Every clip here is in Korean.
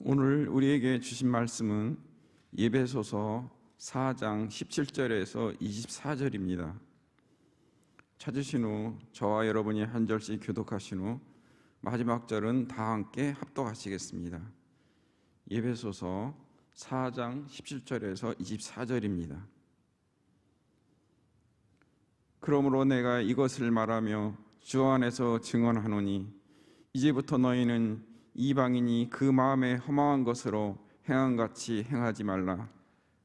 오늘 우리에게 주신 말씀은 에베소서 4장 17절에서 24절입니다. 찾으신 후 저와 여러분이 한 절씩 교독하신 후 마지막 절은 다 함께 합독하시겠습니다. 에베소서 4장 17절에서 24절입니다. 그러므로 내가 이것을 말하며 주 안에서 증언하노니 이제부터 너희는 이방인이 그 마음에 허망한 것으로 행함같이 행하지 말라.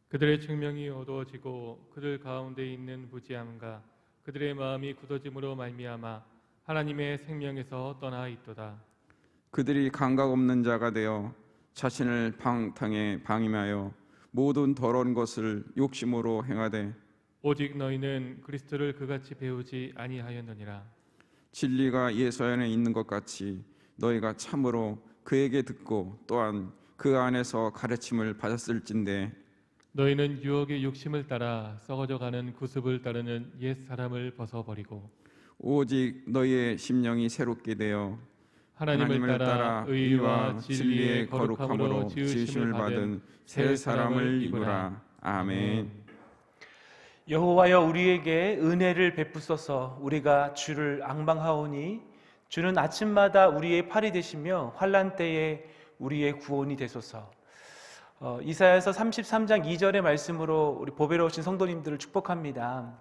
그들의 증명이 어두워지고 그들 가운데 있는 무지함과 그들의 마음이 굳어짐으로 말미암아 하나님의 생명에서 떠나 있도다. 그들이 감각 없는 자가 되어 자신을 방탕에 방임하여 모든 더러운 것을 욕심으로 행하되 오직 너희는 그리스도를 그같이 배우지 아니하였느니라. 진리가 예수 안에 있는 것 같이 너희가 참으로 그에게 듣고 또한 그 안에서 가르침을 받았을진데 너희는 유혹의 욕심을 따라 썩어져가는 구습을 따르는 옛 사람을 벗어버리고 오직 너희의 심령이 새롭게 되어 하나님을 따라 의와 진리의 거룩함으로 지으심을 받은 새 사람을 입으라. 아멘. 여호와여 우리에게 은혜를 베푸소서. 우리가 주를 앙망하오니 주는 아침마다 우리의 팔이 되시며 환난 때에 우리의 구원이 되소서. 이사야서 33장 2절의 말씀으로 우리 보배로 오신 성도님들을 축복합니다.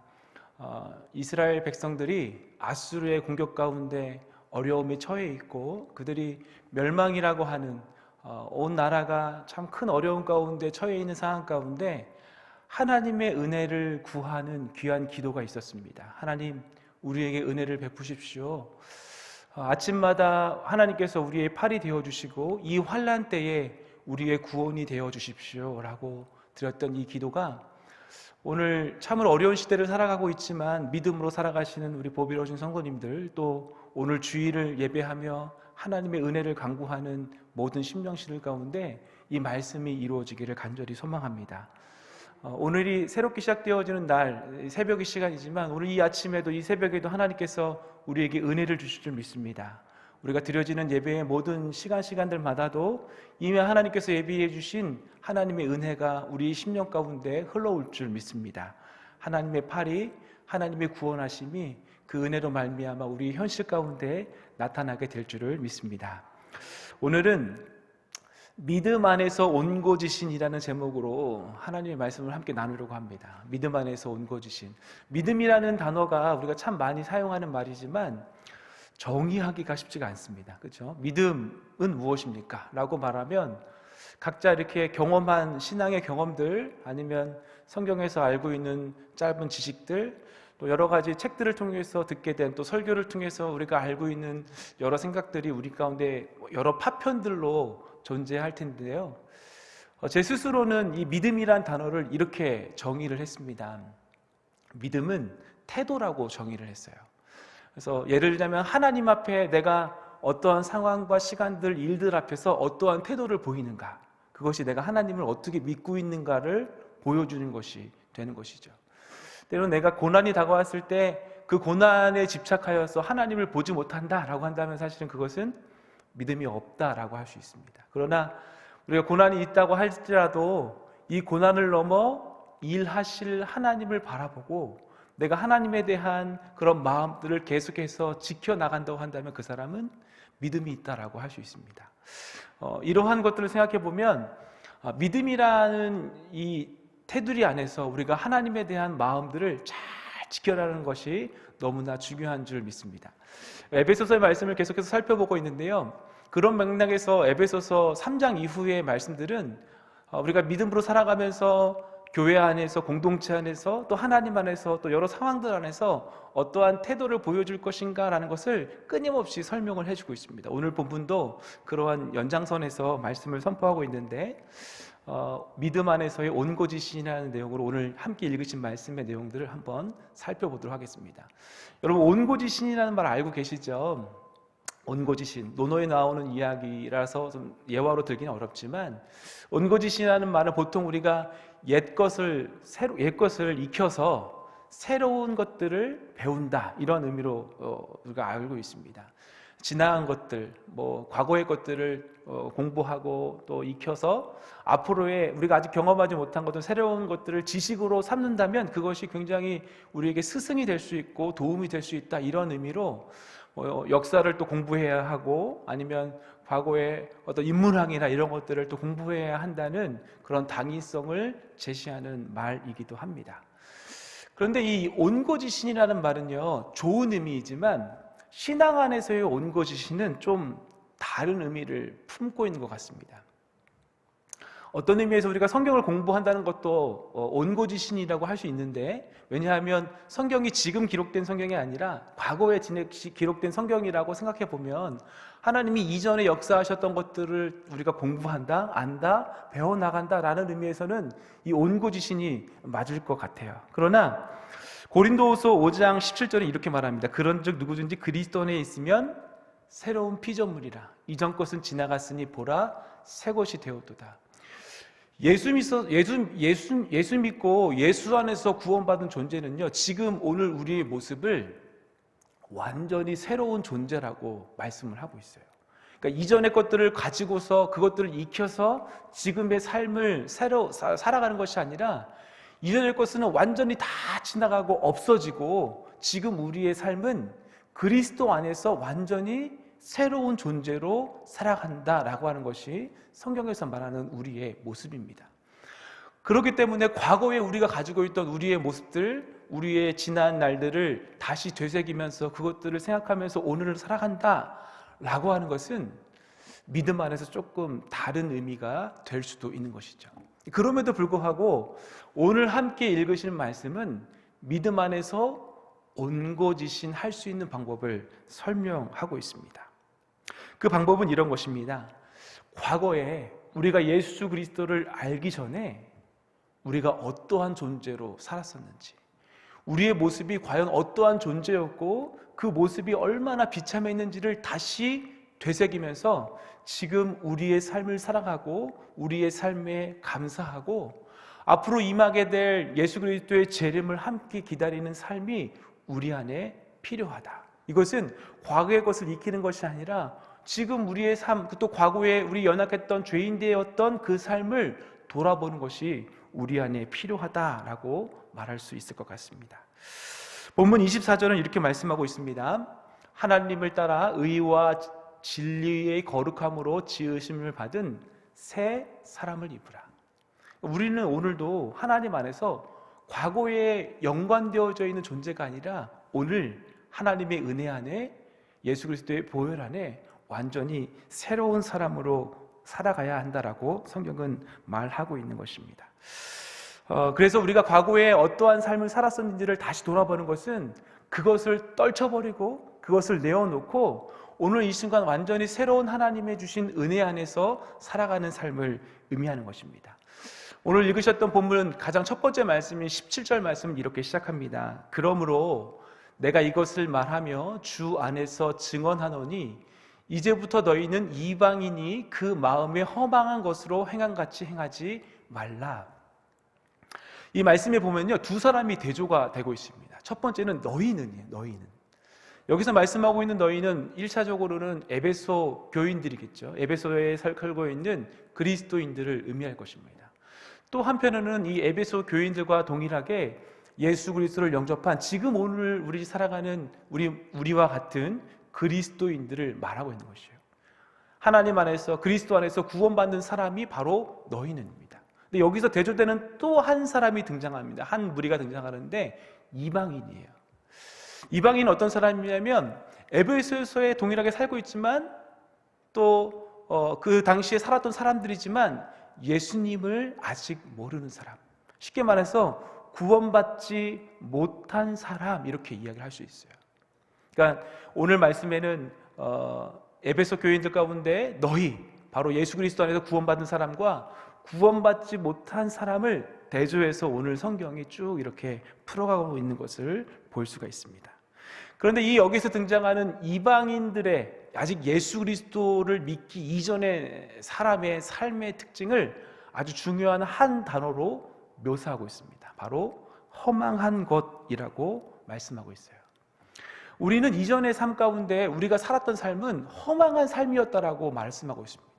이스라엘 백성들이 아수르의 공격 가운데 어려움에 처해 있고 그들이 멸망이라고 하는 온 나라가 참 큰 어려움 가운데 처해 있는 상황 가운데 하나님의 은혜를 구하는 귀한 기도가 있었습니다. 하나님, 우리에게 은혜를 베푸십시오. 아침마다 하나님께서 우리의 팔이 되어주시고 이 환난 때에 우리의 구원이 되어주십시오 라고 드렸던 이 기도가 오늘 참으로 어려운 시대를 살아가고 있지만 믿음으로 살아가시는 우리 보배로우신 성도님들, 또 오늘 주일을 예배하며 하나님의 은혜를 간구하는 모든 심령실 가운데 이 말씀이 이루어지기를 간절히 소망합니다. 오늘이 새롭게 시작되어지는 날, 새벽의 시간이지만 오늘 이 아침에도 이 새벽에도 하나님께서 우리에게 은혜를 주실 줄 믿습니다. 우리가 드려지는 예배의 모든 시간들마다도 이미 하나님께서 예비해 주신 하나님의 은혜가 우리 심령 가운데 흘러올 줄 믿습니다. 하나님의 팔이, 하나님의 구원하심이 그 은혜로 말미암아 우리 현실 가운데 나타나게 될 줄을 믿습니다. 오늘은 믿음 안에서 온고지신이라는 제목으로 하나님의 말씀을 함께 나누려고 합니다. 믿음 안에서 온고지신. 믿음이라는 단어가 우리가 참 많이 사용하는 말이지만 정의하기가 쉽지가 않습니다. 그렇죠? 믿음은 무엇입니까? 라고 말하면 각자 이렇게 경험한 신앙의 경험들, 아니면 성경에서 알고 있는 짧은 지식들, 또 여러 가지 책들을 통해서 듣게 된, 또 설교를 통해서 우리가 알고 있는 여러 생각들이 우리 가운데 여러 파편들로 존재할 텐데요. 제 스스로는 이 믿음이란 단어를 이렇게 정의를 했습니다. 믿음은 태도라고 정의를 했어요. 그래서 예를 들자면 하나님 앞에 내가 어떠한 상황과 시간들, 일들 앞에서 어떠한 태도를 보이는가, 그것이 내가 하나님을 어떻게 믿고 있는가를 보여주는 것이 되는 것이죠. 때로는 내가 고난이 다가왔을 때 그 고난에 집착하여서 하나님을 보지 못한다라고 한다면 사실은 그것은 믿음이 없다라고 할 수 있습니다. 그러나 우리가 고난이 있다고 할지라도 이 고난을 넘어 일하실 하나님을 바라보고 내가 하나님에 대한 그런 마음들을 계속해서 지켜나간다고 한다면 그 사람은 믿음이 있다라고 할 수 있습니다. 이러한 것들을 생각해 보면 믿음이라는 이 테두리 안에서 우리가 하나님에 대한 마음들을 잘 지켜라는 것이 너무나 중요한 줄 믿습니다. 에베소서의 말씀을 계속해서 살펴보고 있는데요. 그런 맥락에서 에베소서 3장 이후의 말씀들은 우리가 믿음으로 살아가면서 교회 안에서, 공동체 안에서, 또 하나님 안에서, 또 여러 상황들 안에서 어떠한 태도를 보여줄 것인가라는 것을 끊임없이 설명을 해주고 있습니다. 오늘 본문도 그러한 연장선에서 말씀을 선포하고 있는데 믿음 안에서의 온고지신이라는 내용으로 오늘 함께 읽으신 말씀의 내용들을 한번 살펴보도록 하겠습니다. 여러분, 온고지신이라는 말 알고 계시죠? 온고지신, 논어에 나오는 이야기라서 좀 예화로 들기는 어렵지만 온고지신이라는 말은 보통 우리가 옛 것을 익혀서 새로운 것들을 배운다, 이런 의미로 우리가 알고 있습니다. 지나간 것들, 과거의 것들을 공부하고 또 익혀서 앞으로의 우리가 아직 경험하지 못한 것들, 새로운 것들을 지식으로 삼는다면 그것이 굉장히 우리에게 스승이 될 수 있고 도움이 될 수 있다, 이런 의미로 역사를 또 공부해야 하고, 아니면 과거의 어떤 인문학이나 이런 것들을 또 공부해야 한다는 그런 당위성을 제시하는 말이기도 합니다. 그런데 이 온고지신이라는 말은요, 좋은 의미이지만 신앙 안에서의 온고지신은 좀 다른 의미를 품고 있는 것 같습니다. 어떤 의미에서 우리가 성경을 공부한다는 것도 온고지신이라고 할 수 있는데, 왜냐하면 성경이 지금 기록된 성경이 아니라 과거에 기록된 성경이라고 생각해 보면 하나님이 이전에 역사하셨던 것들을 우리가 공부한다, 안다, 배워나간다라는 의미에서는 이 온고지신이 맞을 것 같아요. 그러나 고린도후서 5장 17절에 이렇게 말합니다. 그런즉 누구든지 그리스도 안에 있으면 새로운 피조물이라, 이전 것은 지나갔으니 보라 새 것이 되었도다. 예수 믿고 예수 안에서 구원받은 존재는요, 지금 오늘 우리의 모습을 완전히 새로운 존재라고 말씀을 하고 있어요. 그러니까 이전의 것들을 가지고서 그것들을 익혀서 지금의 삶을 새로 살아가는 것이 아니라, 이전의 것은 완전히 다 지나가고 없어지고 지금 우리의 삶은 그리스도 안에서 완전히 새로운 존재로 살아간다라고 하는 것이 성경에서 말하는 우리의 모습입니다. 그렇기 때문에 과거에 우리가 가지고 있던 우리의 모습들, 우리의 지난 날들을 다시 되새기면서 그것들을 생각하면서 오늘을 살아간다라고 하는 것은 믿음 안에서 조금 다른 의미가 될 수도 있는 것이죠. 그럼에도 불구하고 오늘 함께 읽으실 말씀은 믿음 안에서 온고지신 할 수 있는 방법을 설명하고 있습니다. 그 방법은 이런 것입니다. 과거에 우리가 예수 그리스도를 알기 전에 우리가 어떠한 존재로 살았었는지, 우리의 모습이 과연 어떠한 존재였고 그 모습이 얼마나 비참해 있는지를 다시 되새기면서 지금 우리의 삶을 살아가고 우리의 삶에 감사하고 앞으로 임하게 될 예수 그리스도의 재림을 함께 기다리는 삶이 우리 안에 필요하다. 이것은 과거의 것을 익히는 것이 아니라 지금 우리의 삶, 또 과거에 우리 연약했던 죄인되었던 그 삶을 돌아보는 것이 우리 안에 필요하다라고 말할 수 있을 것 같습니다. 본문 24절은 이렇게 말씀하고 있습니다. 하나님을 따라 의와 진리의 거룩함으로 지으심을 받은 새 사람을 입으라. 우리는 오늘도 하나님 안에서 과거에 연관되어져 있는 존재가 아니라 오늘 하나님의 은혜 안에 예수 그리스도의 보혈 안에 완전히 새로운 사람으로 살아가야 한다라고 성경은 말하고 있는 것입니다. 그래서 우리가 과거에 어떠한 삶을 살았었는지를 다시 돌아보는 것은 그것을 떨쳐버리고 그것을 내어놓고 오늘 이 순간 완전히 새로운 하나님의 주신 은혜 안에서 살아가는 삶을 의미하는 것입니다. 오늘 읽으셨던 본문 가장 첫 번째 말씀인 17절 말씀은 이렇게 시작합니다. 그러므로 내가 이것을 말하며 주 안에서 증언하노니 이제부터 너희는 이방인이 그 마음에 허망한 것으로 행함같이 행하지 말라. 이 말씀에 보면요, 두 사람이 대조가 되고 있습니다. 첫 번째는 너희는이에요. 너희는. 여기서 말씀하고 있는 너희는 1차적으로는 에베소 교인들이겠죠. 에베소에 살고 있는 그리스도인들을 의미할 것입니다. 또 한편으로는 이 에베소 교인들과 동일하게 예수 그리스도를 영접한 지금 오늘 우리 살아가는 우리와 같은 그리스도인들을 말하고 있는 것이에요. 하나님 안에서 그리스도 안에서 구원받는 사람이 바로 너희는입니다. 근데 여기서 대조되는 또 한 사람이 등장합니다. 한 무리가 등장하는데 이방인이에요. 이방인은 어떤 사람이냐면 에베소에 동일하게 살고 있지만 또 그 당시에 살았던 사람들이지만 예수님을 아직 모르는 사람, 쉽게 말해서 구원받지 못한 사람, 이렇게 이야기를 할 수 있어요. 그러니까 오늘 말씀에는 에베소 교인들 가운데 너희, 바로 예수 그리스도 안에서 구원받은 사람과 구원받지 못한 사람을 대조해서 오늘 성경이 쭉 이렇게 풀어가고 있는 것을 볼 수가 있습니다. 그런데 이 여기서 등장하는 이방인들의 아직 예수 그리스도를 믿기 이전의 사람의 삶의 특징을 아주 중요한 한 단어로 묘사하고 있습니다. 바로 허망한 것이라고 말씀하고 있어요. 우리는 이전의 삶 가운데 우리가 살았던 삶은 허망한 삶이었다라고 말씀하고 있습니다.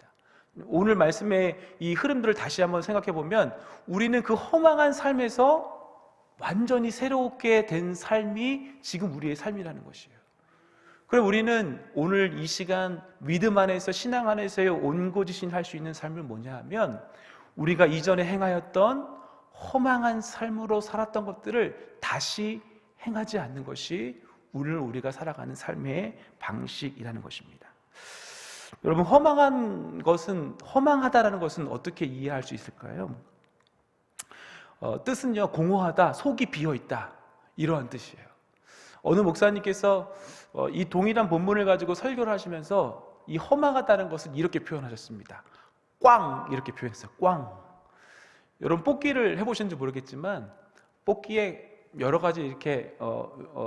오늘 말씀의 이 흐름들을 다시 한번 생각해 보면 우리는 그 허망한 삶에서 완전히 새롭게 된 삶이 지금 우리의 삶이라는 것이에요. 그럼 우리는 오늘 이 시간 믿음 안에서 신앙 안에서의 온고지신 할 수 있는 삶을 뭐냐 하면 우리가 이전에 행하였던 허망한 삶으로 살았던 것들을 다시 행하지 않는 것이 오늘 우리가 살아가는 삶의 방식이라는 것입니다. 여러분, 허망하다라는 것은 어떻게 이해할 수 있을까요? 뜻은요, 공허하다, 속이 비어있다, 이러한 뜻이에요. 어느 목사님께서 이 동일한 본문을 가지고 설교를 하시면서 이 허망하다는 것을 이렇게 표현하셨습니다. 꽝, 이렇게 표현했어요. 꽝. 여러분, 뽑기를 해보셨는지 모르겠지만 뽑기에 여러 가지 이렇게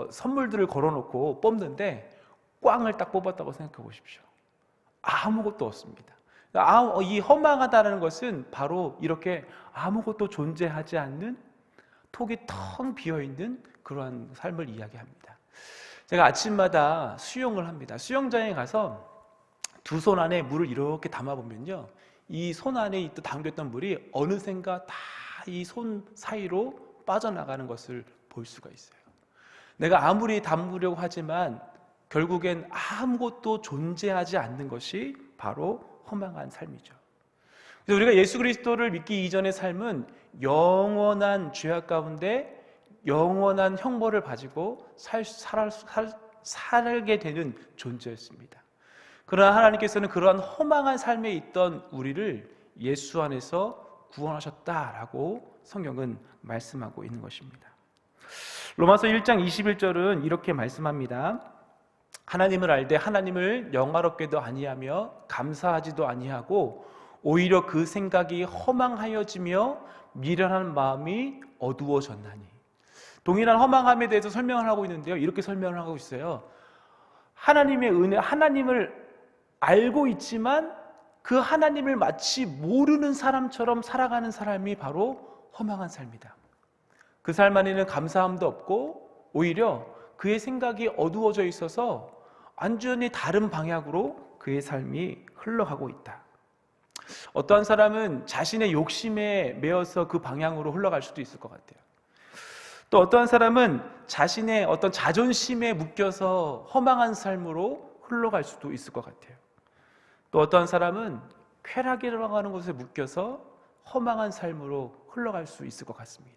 선물들을 걸어놓고 뽑는데 꽝을 딱 뽑았다고 생각해 보십시오. 아무것도 없습니다. 이 허망하다는 것은 바로 이렇게 아무것도 존재하지 않는, 톡이 텅 비어있는 그러한 삶을 이야기합니다. 제가 아침마다 수영을 합니다. 수영장에 가서 두 손 안에 물을 이렇게 담아보면요, 이 손 안에 담겼던 물이 어느샌가 다 이 손 사이로 빠져나가는 것을 볼 수가 있어요. 내가 아무리 담그려고 하지만 결국엔 아무것도 존재하지 않는 것이 바로 허망한 삶이죠. 그래서 우리가 예수 그리스도를 믿기 이전의 삶은 영원한 죄악 가운데 영원한 형벌을 가지고 살게 되는 존재였습니다. 그러나 하나님께서는 그러한 허망한 삶에 있던 우리를 예수 안에서 구원하셨다라고 성경은 말씀하고 있는 것입니다. 로마서 1장 21절은 이렇게 말씀합니다. 하나님을 알되 하나님을 영화롭게도 아니하며 감사하지도 아니하고 오히려 그 생각이 허망하여지며 미련한 마음이 어두워졌나니. 동일한 허망함에 대해서 설명을 하고 있는데요, 이렇게 설명을 하고 있어요. 하나님의 은혜, 하나님을 알고 있지만 그 하나님을 마치 모르는 사람처럼 살아가는 사람이 바로 허망한 삶이다. 그 삶 안에는 감사함도 없고 오히려 그의 생각이 어두워져 있어서 완전히 다른 방향으로 그의 삶이 흘러가고 있다. 어떠한 사람은 자신의 욕심에 매여서 그 방향으로 흘러갈 수도 있을 것 같아요. 또 어떠한 사람은 자신의 어떤 자존심에 묶여서 허망한 삶으로 흘러갈 수도 있을 것 같아요. 또 어떠한 사람은 쾌락이라고 하는 것에 묶여서 허망한 삶으로 흘러갈 수 있을 것 같습니다.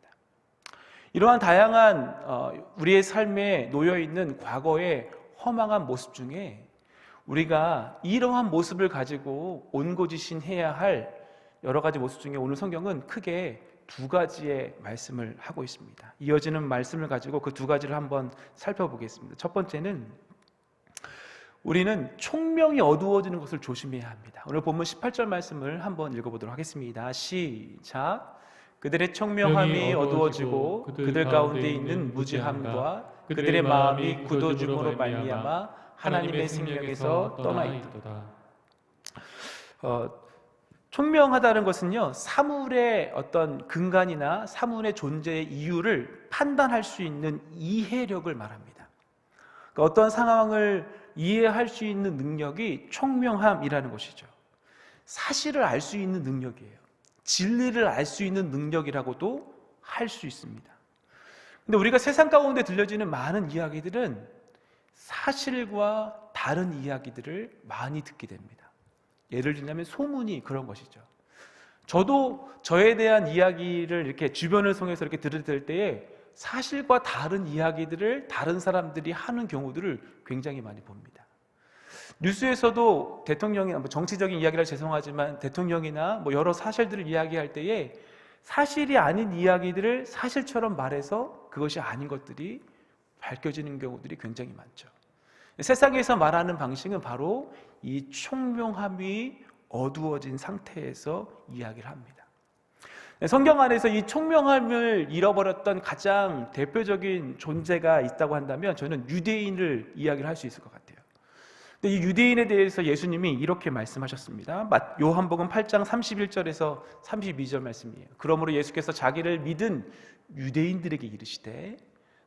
이러한 다양한 우리의 삶에 놓여있는 과거의 허망한 모습 중에 우리가 이러한 모습을 가지고 온고지신해야 할 여러 가지 모습 중에 오늘 성경은 크게 두 가지의 말씀을 하고 있습니다. 이어지는 말씀을 가지고 그 두 가지를 한번 살펴보겠습니다. 첫 번째는 우리는 총명이 어두워지는 것을 조심해야 합니다. 오늘 본문 18절 말씀을 한번 읽어보도록 하겠습니다. 시작. 그들의 총명함이 어두워지고 그들 가운데 있는 무지함과 그들의 마음이 굳어짐으로 말미암아 하나님의 생명에서 떠나 있도다. 총명하다는 것은요, 사물의 어떤 근간이나 사물의 존재의 이유를 판단할 수 있는 이해력을 말합니다. 그러니까 어떤 상황을 이해할 수 있는 능력이 총명함이라는 것이죠. 사실을 알 수 있는 능력이에요. 진리를 알 수 있는 능력이라고도 할 수 있습니다. 근데 우리가 세상 가운데 들려지는 많은 이야기들은 사실과 다른 이야기들을 많이 듣게 됩니다. 예를 들자면 소문이 그런 것이죠. 저도 저에 대한 이야기를 이렇게 주변을 통해서 이렇게 들을 때에 사실과 다른 이야기들을 다른 사람들이 하는 경우들을 굉장히 많이 봅니다. 뉴스에서도 대통령이나 정치적인 이야기라 죄송하지만 대통령이나 여러 사실들을 이야기할 때에 사실이 아닌 이야기들을 사실처럼 말해서 그것이 아닌 것들이 밝혀지는 경우들이 굉장히 많죠. 세상에서 말하는 방식은 바로 이 총명함이 어두워진 상태에서 이야기를 합니다. 성경 안에서 이 총명함을 잃어버렸던 가장 대표적인 존재가 있다고 한다면 저는 유대인을 이야기를 할 수 있을 것 같아요. 근데 이 유대인에 대해서 예수님이 이렇게 말씀하셨습니다. 요한복음 8장 31절에서 32절 말씀이에요. 그러므로 예수께서 자기를 믿은 유대인들에게 이르시되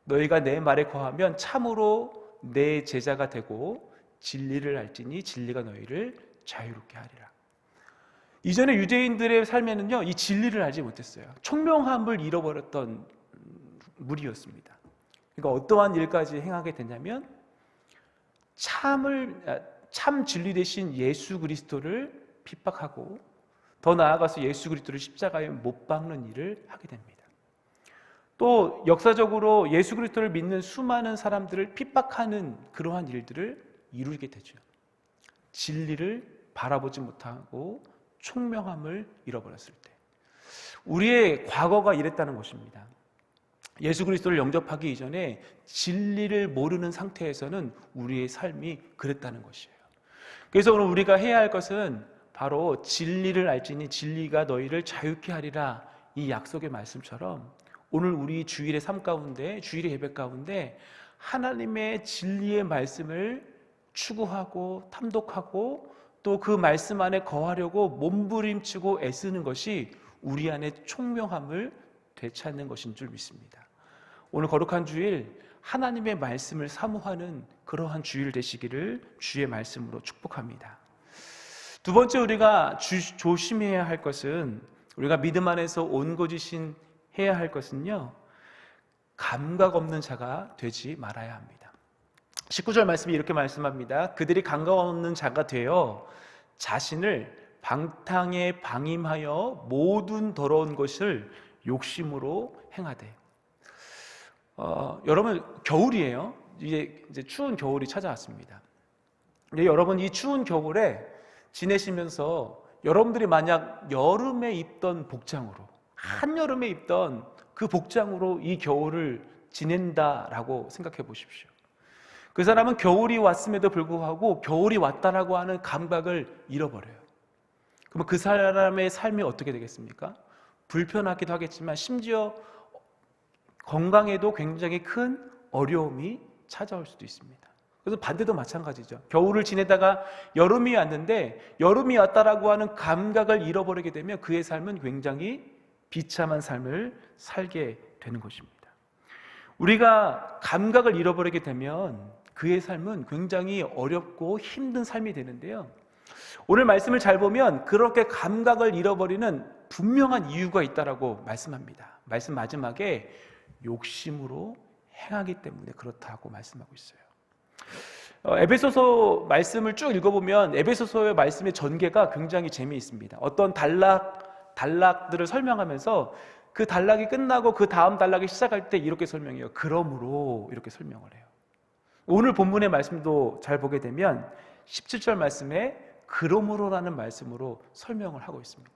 너희가 내 말에 거하면 참으로 내 제자가 되고 진리를 알지니 진리가 너희를 자유롭게 하리라. 이전에 유대인들의 삶에는요, 이 진리를 알지 못했어요. 총명함을 잃어버렸던 무리였습니다. 그러니까 어떠한 일까지 행하게 되냐면 참 진리 되신 예수 그리스도를 핍박하고 더 나아가서 예수 그리스도를 십자가에 못 박는 일을 하게 됩니다. 또 역사적으로 예수 그리스도를 믿는 수많은 사람들을 핍박하는 그러한 일들을 이루게 되죠. 진리를 바라보지 못하고 총명함을 잃어버렸을 때 우리의 과거가 이랬다는 것입니다. 예수 그리스도를 영접하기 이전에 진리를 모르는 상태에서는 우리의 삶이 그랬다는 것이에요. 그래서 오늘 우리가 해야 할 것은 바로 진리를 알지니 진리가 너희를 자유케 하리라, 이 약속의 말씀처럼 오늘 우리 주일의 삶 가운데, 주일의 예배 가운데 하나님의 진리의 말씀을 추구하고 탐독하고 또 그 말씀 안에 거하려고 몸부림치고 애쓰는 것이 우리 안에 총명함을 되찾는 것인 줄 믿습니다. 오늘 거룩한 주일 하나님의 말씀을 사모하는 그러한 주일 되시기를 주의 말씀으로 축복합니다. 두 번째 우리가 조심해야 할 것은, 우리가 믿음 안에서 온고지신 해야 할 것은요, 감각 없는 자가 되지 말아야 합니다. 19절 말씀이 이렇게 말씀합니다. 그들이 감각 없는 자가 되어 자신을 방탕에 방임하여 모든 더러운 것을 욕심으로 행하되. 여러분, 겨울이에요. 이제 추운 겨울이 찾아왔습니다. 근데 여러분, 이 추운 겨울에 지내시면서 여러분들이 만약 여름에 입던 복장으로, 한여름에 입던 그 복장으로 이 겨울을 지낸다라고 생각해 보십시오. 그 사람은 겨울이 왔음에도 불구하고 겨울이 왔다라고 하는 감각을 잃어버려요. 그러면 그 사람의 삶이 어떻게 되겠습니까? 불편하기도 하겠지만 심지어 건강에도 굉장히 큰 어려움이 찾아올 수도 있습니다. 그래서 반대도 마찬가지죠. 겨울을 지내다가 여름이 왔는데 여름이 왔다라고 하는 감각을 잃어버리게 되면 그의 삶은 굉장히 비참한 삶을 살게 되는 것입니다. 우리가 감각을 잃어버리게 되면 그의 삶은 굉장히 어렵고 힘든 삶이 되는데요, 오늘 말씀을 잘 보면 그렇게 감각을 잃어버리는 분명한 이유가 있다라고 말씀합니다. 말씀 마지막에 욕심으로 행하기 때문에 그렇다고 말씀하고 있어요. 에베소서 말씀을 쭉 읽어보면 에베소서의 말씀의 전개가 굉장히 재미있습니다. 어떤 단락들을 설명하면서 그 단락이 끝나고 그 다음 단락이 시작할 때 이렇게 설명해요. 그러므로, 이렇게 설명을 해요. 오늘 본문의 말씀도 잘 보게 되면 17절 말씀에 그러므로라는 말씀으로 설명을 하고 있습니다.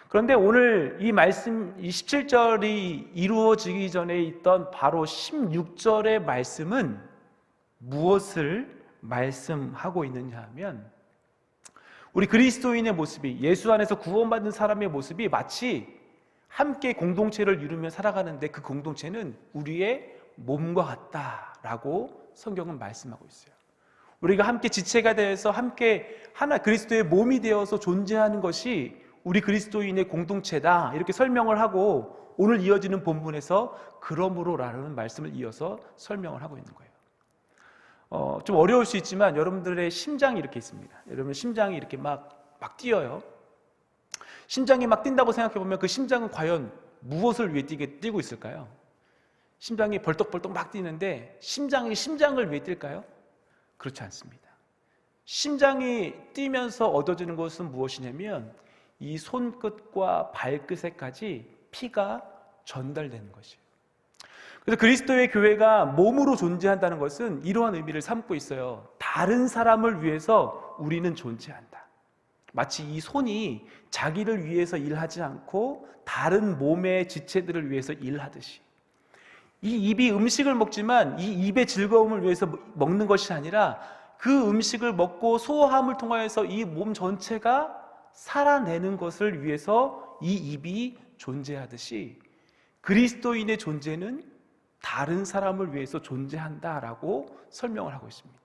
그런데 오늘 이 말씀, 이 17절이 이루어지기 전에 있던 바로 16절의 말씀은 무엇을 말씀하고 있느냐 하면, 우리 그리스도인의 모습이, 예수 안에서 구원받은 사람의 모습이 마치 함께 공동체를 이루며 살아가는데 그 공동체는 우리의 몸과 같다라고 성경은 말씀하고 있어요. 우리가 함께 지체가 되어서 함께 하나 그리스도의 몸이 되어서 존재하는 것이 우리 그리스도인의 공동체다, 이렇게 설명을 하고 오늘 이어지는 본문에서 그러므로라는 말씀을 이어서 설명을 하고 있는 거예요. 좀 어려울 수 있지만 여러분들의 심장이 이렇게 있습니다. 여러분 심장이 이렇게 막 뛰어요. 심장이 막 뛴다고 생각해 보면 그 심장은 과연 무엇을 위해 뛰고 있을까요? 심장이 벌떡벌떡 막 뛰는데 심장이 심장을 위해 뛸까요? 그렇지 않습니다. 심장이 뛰면서 얻어지는 것은 무엇이냐면 이 손끝과 발끝에까지 피가 전달되는 것이에요. 그래서 그리스도의 교회가 몸으로 존재한다는 것은 이러한 의미를 삼고 있어요. 다른 사람을 위해서 우리는 존재한다. 마치 이 손이 자기를 위해서 일하지 않고 다른 몸의 지체들을 위해서 일하듯이, 이 입이 음식을 먹지만 이 입의 즐거움을 위해서 먹는 것이 아니라 그 음식을 먹고 소화함을 통하여서 이 몸 전체가 살아내는 것을 위해서 이 입이 존재하듯이 그리스도인의 존재는 다른 사람을 위해서 존재한다라고 설명을 하고 있습니다.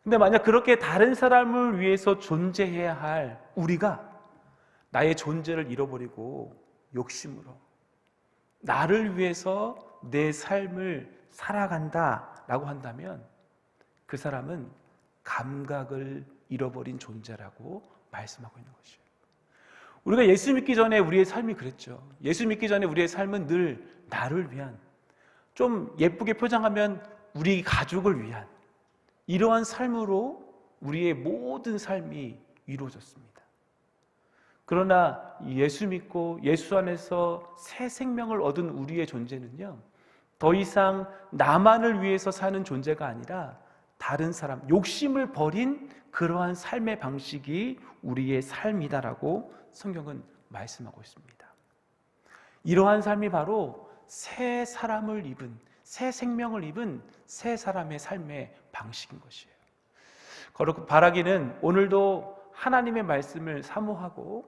근데 만약 그렇게 다른 사람을 위해서 존재해야 할 우리가 나의 존재를 잃어버리고 욕심으로 나를 위해서 내 삶을 살아간다 라고 한다면 그 사람은 감각을 잃어버린 존재라고 말씀하고 있는 것이에요. 우리가 예수 믿기 전에 우리의 삶이 그랬죠. 예수 믿기 전에 우리의 삶은 늘 나를 위한, 좀 예쁘게 표장하면 우리 가족을 위한 이러한 삶으로 우리의 모든 삶이 이루어졌습니다. 그러나 예수 믿고 예수 안에서 새 생명을 얻은 우리의 존재는요, 더 이상 나만을 위해서 사는 존재가 아니라 다른 사람, 욕심을 버린 그러한 삶의 방식이 우리의 삶이다라고 성경은 말씀하고 있습니다. 이러한 삶이 바로 새 사람을 입은, 새 생명을 입은 새 사람의 삶의 방식인 것이에요. 거룩 바라기는 오늘도 하나님의 말씀을 사모하고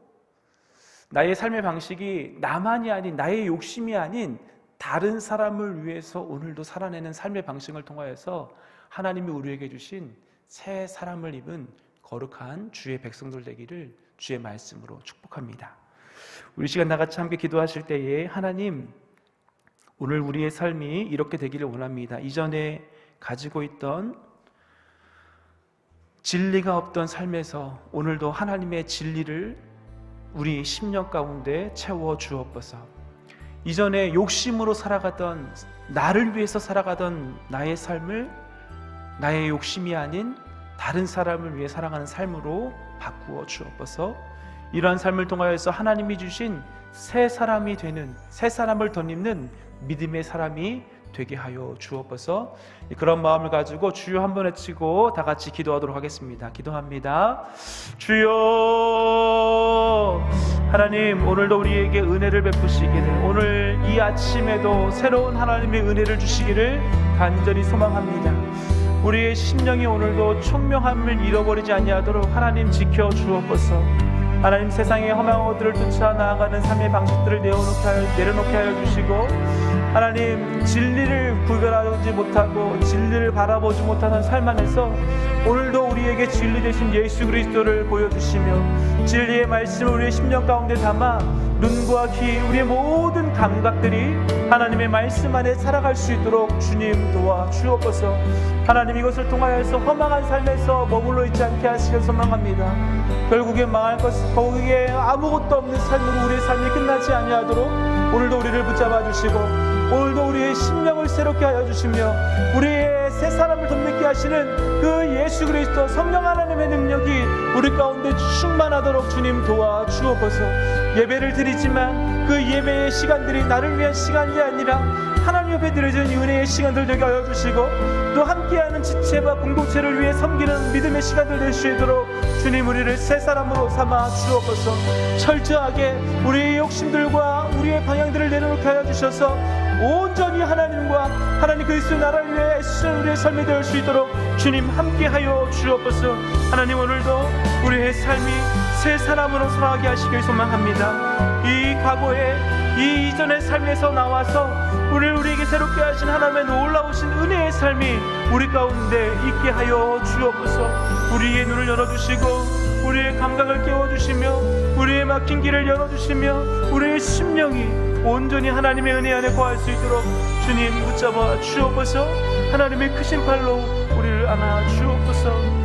나의 삶의 방식이 나만이 아닌, 나의 욕심이 아닌 다른 사람을 위해서 오늘도 살아내는 삶의 방식을 통하여서 하나님이 우리에게 주신 새 사람을 입은 거룩한 주의 백성들 되기를 주의 말씀으로 축복합니다. 우리 시간 나같이 함께 기도하실 때에 하나님, 오늘 우리의 삶이 이렇게 되기를 원합니다. 이전에 가지고 있던 진리가 없던 삶에서 오늘도 하나님의 진리를 우리 심령 가운데 채워 주옵소서. 이전에 욕심으로 살아가던, 나를 위해서 살아가던 나의 삶을 나의 욕심이 아닌 다른 사람을 위해 살아가는 삶으로 바꾸어 주옵소서. 이러한 삶을 통하여서 하나님이 주신 새 사람이 되는, 새 사람을 덧입는 믿음의 사람이 되게 하여 주옵소서. 그런 마음을 가지고 주여 한번 외치고 다 같이 기도하도록 하겠습니다. 기도합니다. 주여, 하나님, 오늘도 우리에게 은혜를 베푸시기를, 오늘 이 아침에도 새로운 하나님의 은혜를 주시기를 간절히 소망합니다. 우리의 심령이 오늘도 총명함을 잃어버리지 아니하도록 하나님 지켜 주옵소서. 하나님, 세상의 험한 것들을 쫓아 나아가는 삶의 방식들을 내려놓게 하여 주시고, 하나님, 진리를 구별하지 못하고 진리를 바라보지 못하는 삶 안에서 오늘도 우리에게 진리 되신 예수 그리스도를 보여주시며 진리의 말씀을 우리의 심령 가운데 담아 눈과 귀, 우리의 모든 감각들이 하나님의 말씀 안에 살아갈 수 있도록 주님 도와 주옵소서. 하나님, 이것을 통하여서 허망한 삶에서 머물러 있지 않게 하시길 소망합니다. 결국에 망할 것, 거기에 아무것도 없는 삶으로 우리의 삶이 끝나지 아니하도록 오늘도 우리를 붙잡아 주시고, 오늘도 우리의 심령을 새롭게 하여 주시며 우리의 새 사람을 덧입게 하시는 그 예수 그리스도 성령 하나님의 능력이 우리 가운데 충만하도록 주님 도와 주옵소서. 예배를 드리지만 그 예배의 시간들이 나를 위한 시간이 아니라 하나님 옆에 드려진 은혜의 시간들 되게 하여 주시고, 또 함께하는 지체와 공동체를 위해 섬기는 믿음의 시간들 될 수 있도록 주님 우리를 새 사람으로 삼아 주옵소서. 철저하게 우리의 욕심들과 우리의 방향들을 내려놓게 하여 주셔서 온전히 하나님과 하나님 그리스도 나라를 위해 애쓰는 우리의 삶이 될 수 있도록 주님 함께하여 주옵소서. 하나님, 오늘도 우리의 삶이 새 사람으로 살아가게 하시길 소망합니다. 이 과거에 이 이전의 삶에서 나와서 우리에게 새롭게 하신 하나님의 놀라우신 은혜의 삶이 우리 가운데 있게 하여 주옵소서. 우리의 눈을 열어주시고 우리의 감각을 깨워주시며 우리의 막힌 길을 열어주시며 우리의 심령이 온전히 하나님의 은혜 안에 거할 수 있도록 주님 붙잡아 주옵소서. 하나님의 크신 팔로 우리를 안아 주옵소서.